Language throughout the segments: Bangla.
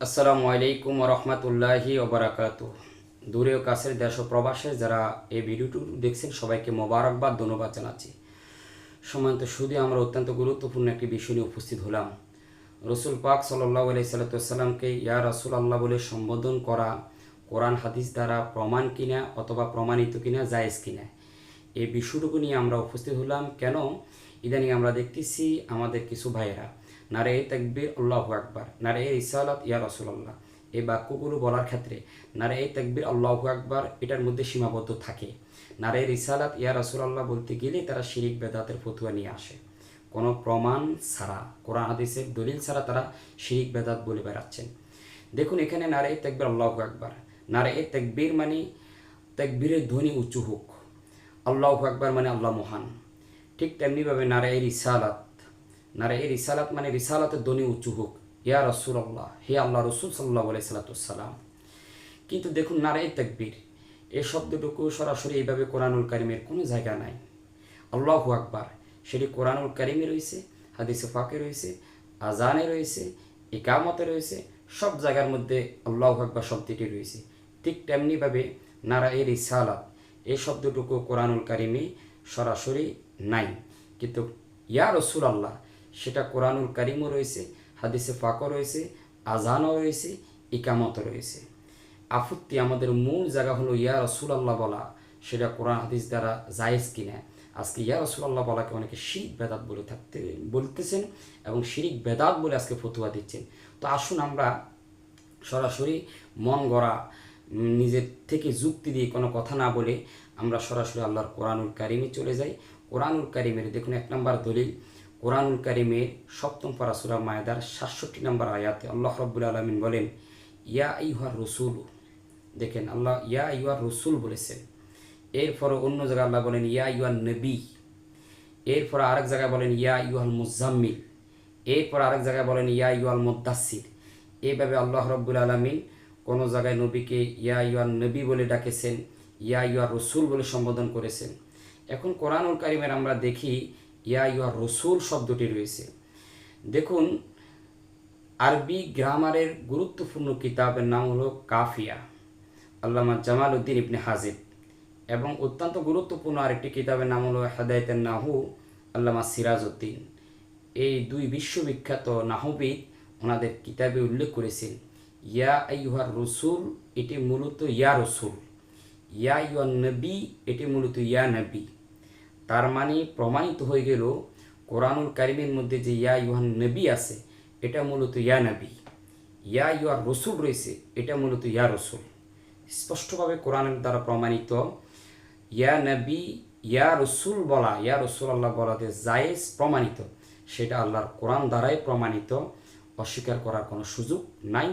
আসসালামু আলাইকুম রহমতুল্লাহি ওবরাকাতু। দূরে ও কাছের দেশ ও প্রবাসে যারা এই ভিডিওটি দেখছেন সবাইকে মোবারকবাদ ধন্যবাদ জানাচ্ছি। সম্মানিত শুধু আমরা অত্যন্ত গুরুত্বপূর্ণ একটি বিষয় নিয়ে উপস্থিত হলাম। রসুল পাক সাল্লাল্লাহু আলাইহি সাল্লাতুসাল্লামকে ইয়া রাসূল আল্লাহ বলে সম্বোধন করা কোরআন হাদিস দ্বারা প্রমাণ কিনা অথবা প্রমাণিত কিনা, জায়েজ কিনা, এই বিষয়টুকু নিয়ে আমরা উপস্থিত হলাম। কেন ইদানিং আমরা দেখতেছি আমাদের কিছু ভাইয়েরা নারে তাকবীর আল্লাহু আকবার, নারে রিসালাত ইয়া রাসূলুল্লাহ, এই বাক্যগুলো বলার ক্ষেত্রে নারে তাকবীর আল্লাহু আকবার এটার মধ্যে সীমাবদ্ধ থাকে। নারে রিসালাত ইয়া রাসূলুল্লাহ বলতে গেলে তারা শিরিক বেদাতের ফতুয়া নিয়ে আসে। কোনো প্রমাণ ছাড়া, কোরআন হাদিসের দলিল ছাড়া তারা শিরিক বেদাত বলে বেড়াচ্ছেন। দেখুন এখানে নারে তাকবীর আল্লাহু আকবার, নারে তাকবীর মানে তাকবীরের ধ্বনি উঁচু হোক, আল্লাহু আকবার মানে আল্লাহ মহান। ঠিক তেমনিভাবে নারে রিসালাত, নারে রিসালাত মানে রিসালাতের ধ্বনি উঁচু হোক, ইয়া রাসূলুল্লাহ, হে আল্লাহ রসুল সাল্লাল্লাহু আলাইহি সাল্লাম। কিন্তু দেখুন নারে তাকবীর এই শব্দটুকু সরাসরি এইভাবে কোরআনুল কারিমের কোনো জায়গা নাই। আল্লাহু আকবার সেটি কোরআনুল কারিমে রয়েছে, হাদিসে পাকে রয়েছে, আজানে রয়েছে, ইকামতে রয়েছে, সব জায়গার মধ্যে আল্লাহু আকবার শব্দটি রয়েছে। ঠিক তেমনিভাবে নারা রিসালাত এই শব্দটুকু কোরআনুল কারিমে সরাসরি নাই। কিন্তু ইয়া রাসূলুল্লাহ সেটা কোরআনুল কারিমও রয়েছে, হাদিসে পাকও রয়েছে, আজানও রয়েছে, ইকামতও রয়েছে। আপত্তি আমাদের মূল জায়গা হলো ইয়া রাসূলুল্লাহ বলা, সেটা কোরআন হাদিস দ্বারা জায়েজ কিনা। আজকে ইয়া রাসূলুল্লাহ বলাকে অনেকে শিরিক বেদাত বলতেছেন এবং শিরিক বেদাত বলে আজকে ফতুয়া দিচ্ছেন। তো আসুন আমরা সরাসরি মন গড়া নিজের থেকে যুক্তি দিয়ে কোনো কথা না বলে আমরা সরাসরি আল্লাহর কোরআনুল কারিমে চলে যাই। কোরআনুল কারিমের দেখুন 1 নম্বর দলিল, কোরআনুল কারিমের 7ম পারা সূরা মায়দার 67 নম্বর আয়াতে আল্লাহ রাব্বুল আলামিন বলেন ইয়া আইয়ুহার রাসূল। দেখেন আল্লাহ ইয়া আইয়ুহার রাসূল বলেছেন। এরপর অন্য জায়গায় আল্লাহ বলেন ইয়া আইয়ুহান নবী। এরপর আরেক জায়গায় বলেন ইয়া আইয়ুহাল মুজাম্মিল। এরপর আরেক জায়গায় বলেন ইয়া আইয়ুহাল মুদ্দাসসির। এইভাবে আল্লাহ রাব্বুল আলামিন কোনো জায়গায় নবীকে ইয়া আইয়ুহান নবী বলে ডাকেছেন, ইয়া আইয়ুহার রাসূল বলে সম্বোধন করেছেন। এখন কোরআনুল কারিমের আমরা দেখি ইয়া আইয়ুহার রাসূল শব্দটি রয়েছে। দেখুন আরবি গ্রামারের গুরুত্বপূর্ণ কিতাবের নাম হলো কাফিয়া, আল্লামা জামাল উদ্দিন ইবনে হাজিব, এবং অত্যন্ত গুরুত্বপূর্ণ আরেকটি কিতাবের নাম হলো হেদায়েতুন নাহু, আল্লামা সিরাজউদ্দিন। এই দুই বিশ্ববিখ্যাত নাহবিদ ওনাদের কিতাবে উল্লেখ করেছেন ইয়া আইয়ুহার রাসূল এটি মূলত ইয়া রাসূল, ইয়া আইয়ুহান নবী এটি মূলত ইয়া নবী। তার মানে প্রমাণিত হয়ে গেল কোরআনুল কারিমের মধ্যে যে ইয়া আইয়ুহান নবী আছে এটা মূলত ইয়া নবী, ইয়া আইয়ুহার রাসূল রয়েছে এটা মূলত ইয়া রাসূল। স্পষ্টভাবে কোরআনের দ্বারা প্রমাণিত ইয়া নবী ইয়া রাসূল বলা, ইয়া রাসূলুল্লাহ বলাতে জায়েজ প্রমাণিত, সেটা আল্লাহর কোরআন দ্বারাই প্রমাণিত, অস্বীকার করার কোনো সুযোগ নাই।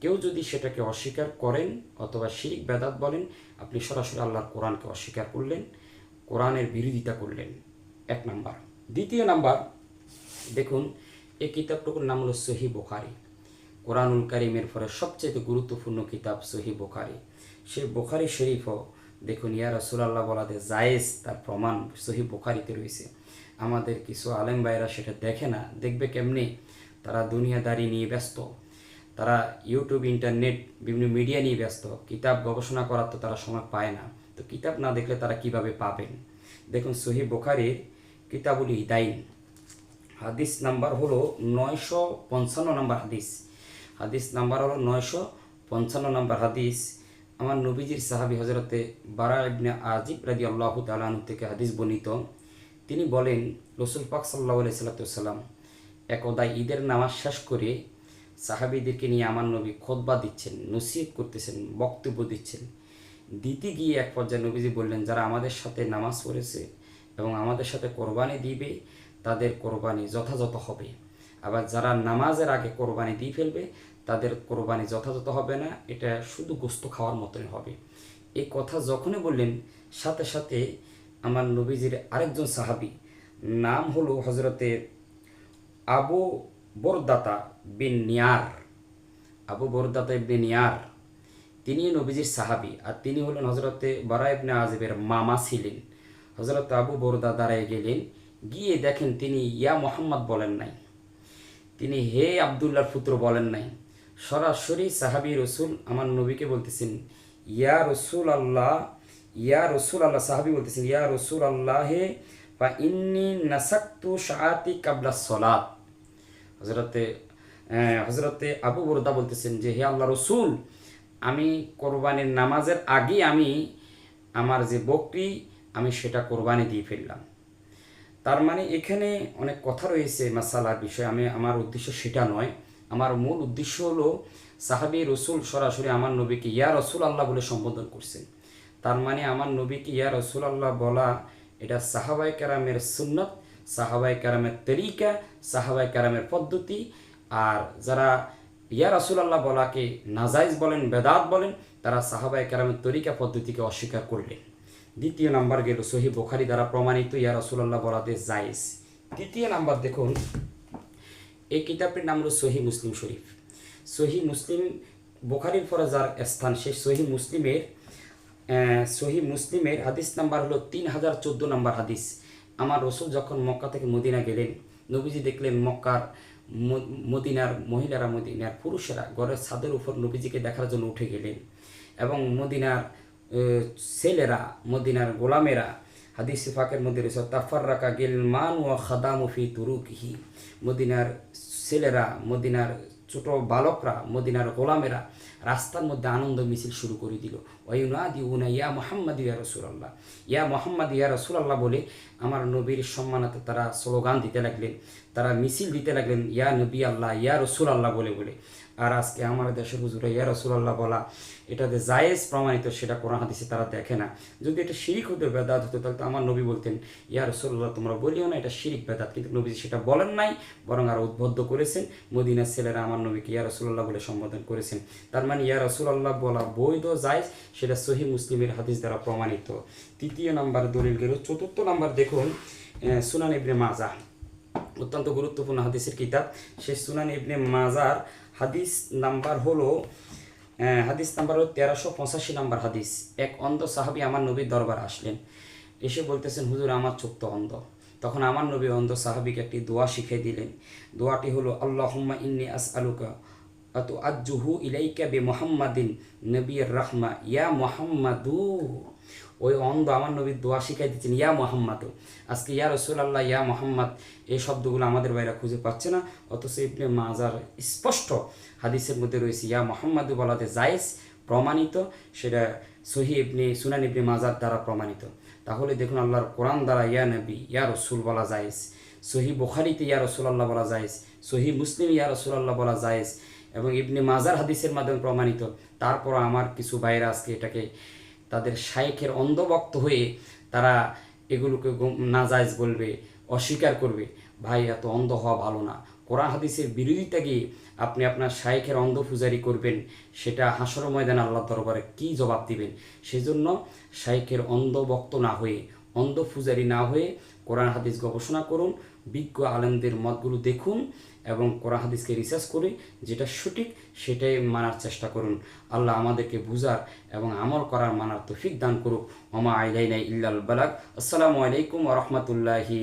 কেউ যদি সেটাকে অস্বীকার করেন অথবা শিরিক বেদাত বলেন, আপনি সরাসরি আল্লাহর কোরআনকে অস্বীকার করলেন, কোরআনের বিরোধিতা করলেন। 1 নাম্বার। দ্বিতীয় নাম্বার, দেখুন এই কিতাবটুকুর নাম হলো সহিহ বুখারী। কোরআনুল কারিমের পরে সবচেয়ে গুরুত্বপূর্ণ কিতাব সহিহ বুখারী। সেই বুখারী শরীফও দেখুন ইয়া রাসূলুল্লাহ বলাতে জায়েজ তার প্রমাণ সহিহ বুখারীতে রয়েছে। আমাদের কিছু আলেম ভাইরা সেটা দেখে না, দেখবে কেমনে? তারা দুনিয়াদারি নিয়ে ব্যস্ত, তারা ইউটিউব ইন্টারনেট বিভিন্ন মিডিয়া নিয়ে ব্যস্ত, কিতাব গবেষণা করার তো তারা সময় পায় না। তো কিতাব না দেখলে তারা কিভাবে পাবেন? দেখুন সহিহ বুখারীর কিতাবুল হিদাইন হাদিস নাম্বার হলো 955 নম্বর হাদিস। হাদিস নাম্বার হলো 955 নম্বর হাদিস। আমার নবীজির সাহাবী হযরতে বারা ইবনে আজিব রাদিয়াল্লাহু তাআলা আনহু থেকে হাদিস বর্ণিত। তিনি বলেন রাসূল পাক সাল্লাল্লাহু আলাইহি সাল্লাম একদা ঈদের নামাজ শেষ করে সাহাবীদেরকে নিয়ে আমার নবী খুতবা দিচ্ছেন, নসিহত করতেছেন, বক্তব্য দিচ্ছেন। দিতে গিয়ে এক পর্যায়ে নবীজি বললেন যারা আমাদের সাথে নামাজ পড়েছে এবং আমাদের সাথে কোরবানি দিবে তাদের কোরবানি যথাযথ হবে, আবার যারা নামাজের আগে কোরবানি দিয়ে ফেলবে তাদের কোরবানি যথাযথ হবে না, এটা শুধু গোস্ত খাওয়ার মতনই হবে। এই কথা যখনই বললেন সাথে সাথে আমার নবীজির আরেকজন সাহাবী, নাম হলো হযরতে আবু বরদাতা বিন নিয়ার, আবু বরদাতা ইবনে নিয়ার, তিনি নবীজির সাহাবী আর তিনি হলেন হযরতে বারা ইবনে আজিবের মামা ছিলেন। হযরত আবু বরদা দাঁড়ায় গেলেন, গিয়ে দেখেন তিনি ইয়া মুহাম্মদ বলেন নাই, তিনি হে আব্দুল্লাহর পুত্র বলেন নাই, সরাসরি সাহাবি রসুল আমার নবীকে বলতেছেন, ইয়া রসুল আল্লাহ, সাহাবি বলতেছেন, ইয়া রসুল আল্লাহে বা ইন্নি নাসাক্তু শাআতি কাবলা সলাত। হজরতে হজরতে আবু বরদা বলতেছেন যে, হে আল্লাহ রসুল, আমি কোরবানির নামাজের আগে আমি আমার যে বকরি আমি সেটা কোরবানি দিয়ে ফেললাম। তার মানে এখানে অনেক কথা রয়েছে মাসালার বিষয়ে, আমার উদ্দেশ্য সেটা নয়। আমার মূল উদ্দেশ্য হলো সাহাবি রসুল সরাসরি আমার নবীকে ইয়া রসুল আল্লাহ বলে সম্বোধন করছেন। তার মানে আমার নবীকে ইয়া রসুল আল্লাহ বলা এটা সাহাবাই কেরামের সুন্নত, সাহাবাই কেরামের তরিকা, সাহাবাই কেরামের পদ্ধতি। আর যারা ইয়া রসুল আল্লাহ বলাকে নাজাইজ বলেন, বেদাত বলেন, তারা সাহাবাই কেরামের তরিকা পদ্ধতিকে অস্বীকার করলেন। দ্বিতীয় নাম্বার গেল সহি বুখারী দ্বারা প্রমাণিত ইয়া রাসূলুল্লাহ বলাতে জায়েজ। তৃতীয় নাম্বার দেখুন, এই কিতাবটির নাম হলো সহি মুসলিম শরীফ। সহি মুসলিম বুখারীর পরে যার স্থান, সেই সহি মুসলিমের হাদিস নাম্বার হলো 3014 নাম্বার হাদিস। আমার রসুল যখন মক্কা থেকে মদিনা গেলেন, নবীজি দেখলেন মক্কার মদিনার মহিলারা, মদিনার পুরুষেরা ঘরের ছাদের উপর নবীজিকে দেখার জন্য উঠে গেলেন, এবং মদিনার ছেলেরা, মদিনার গোলামেরা, হাদিস পাকের মধ্যে রয়েছে তাফাররাকা গিলমান ওয়া খাদামু ফি তুরুকিহি, মদিনার ছেলেরা, মদিনার ছোট বালকরা, মদিনার গোলামেরা রাস্তার মধ্যে আনন্দ মিছিল শুরু করে দিল। ওয়ায়ুনাদিউনা ইয়া মুহাম্মাদ ইয়া রাসূলুল্লাহ, ইয়া মুহাম্মাদ ইয়া রাসূলুল্লাহ বলে আমার নবীর সম্মানার্থে তারা স্লোগান দিতে লাগলেন, তারা মিছিল দিতে লাগলেন ইয়া নবী আল্লাহ, ইয়া রাসূল আল্লাহ বলে বলে। আর আজকে আমার দেশের হুজুরা ইয়া রাসূলুল্লাহ বলা এটা যে জায়েজ প্রমাণিত, সেটা কোরআন হাদিসে তারা দেখে না। যদি এটা শিরিক হতো, বেদাত হতো, তাহলে তো আমার নবী বলতেন ইয়া রাসূলুল্লাহ তোমরা বলিও না এটা শিরিক বেদাত, কিন্তু নবী সেটা বলেন নাই, বরং আরও উদ্বুদ্ধ করেছেন। মদিনার ছেলেরা আমার নবীকে ইয়া রাসূলুল্লাহ বলে সম্বোধন করেছেন। তার মানে ইয়া রাসূলুল্লাহ বলা বৈধ, জায়েজ, সেটা সহিহ মুসলিমের হাদিস দ্বারা প্রমাণিত। তৃতীয় নাম্বার দলিল গেল। চতুর্থ নাম্বার দেখুন, সুনান ইবনে মাজাহ, অত্যন্ত গুরুত্বপূর্ণ হাদিসের কিতাব। সেই সুনান ইবনে মাজার হাদিস নাম্বার হলো 1385 নাম্বার হাদিস। এক অন্ধ সাহাবী আমার নবীর দরবারে আসলেন, এসে বলতেছেন, হুজুর আমার চোখ তো অন্ধ। তখন আমার নবী অন্ধ সাহাবীকে একটি দোয়া শিখিয়ে দিলেন। দোয়াটি হলো আল্লাহুম্মা ইন্নী আসআলুকা আতু আজ্জুহু ইলাইকা বি মুহাম্মাদিন নবিয়্যির রাহমা ইয়া মুহাম্মাদু। ওই অন্ধ আমার নবীর দোয়া শিখাই দিচ্ছেন ইয়া মুহাম্মাদু। আজকে ইয়া রাসূলুল্লাহ, ইয়া মুহাম্মদ এই শব্দগুলো আমাদের বাইরে খুঁজে পাচ্ছে না, অথচ ইবনে মাজার স্পষ্ট হাদিসের মধ্যে রয়েছে ইয়া মুহাম্মাদু বলাতে জায়েজ প্রমাণিত, সেটা সুনান ইবনে মাজার দ্বারা প্রমাণিত। তাহলে দেখুন, আল্লাহর কোরআন দ্বারা ইয়া নবী, ইয়া রসুল বলা জায়েজ, সহি বুখারীতে ইয়া রাসূলুল্লাহ বলা জায়েজ, সহি মুসলিম ইয়া রাসূলুল্লাহ বলা জায়েজ, এবং ইবনে মাজার হাদিসের মাধ্যমে প্রমাণিত। তারপর আমার কিছু ভাইরা আজকে এটাকে তাদের শাইখের অন্ধভক্ত হয়ে তারা এগুলোকে নাজায়েজ বলবে, অস্বীকার করবে। ভাই, এত অন্ধ হওয়া ভালো না। কোরআন হাদিসের বিরোধিতা গিয়ে আপনি আপনার শাইখের অন্ধ পূজারি করবেন, সেটা হাসর ময়দানে আল্লাহর দরবারে কী জবাব দিবেন? সেজন্য শাইখের অন্ধভক্ত না হয়ে, অন্ধ পূজারি না হয়ে কোরআন হাদিস গবেষণা করুন, বিজ্ঞ আলেমদের মতগুলো দেখুন, এবং কোরআন হাদিসকে রিসার্চ করে যেটা সঠিক সেটাই মানার চেষ্টা করুন। আল্লাহ আমাদেরকে বুঝার এবং আমল করার মানার তৌফিক দান করুক। ওমা আলাইনা ইল্লাল বালাগ। আসসালামু আলাইকুম ওয়া রাহমাতুল্লাহি।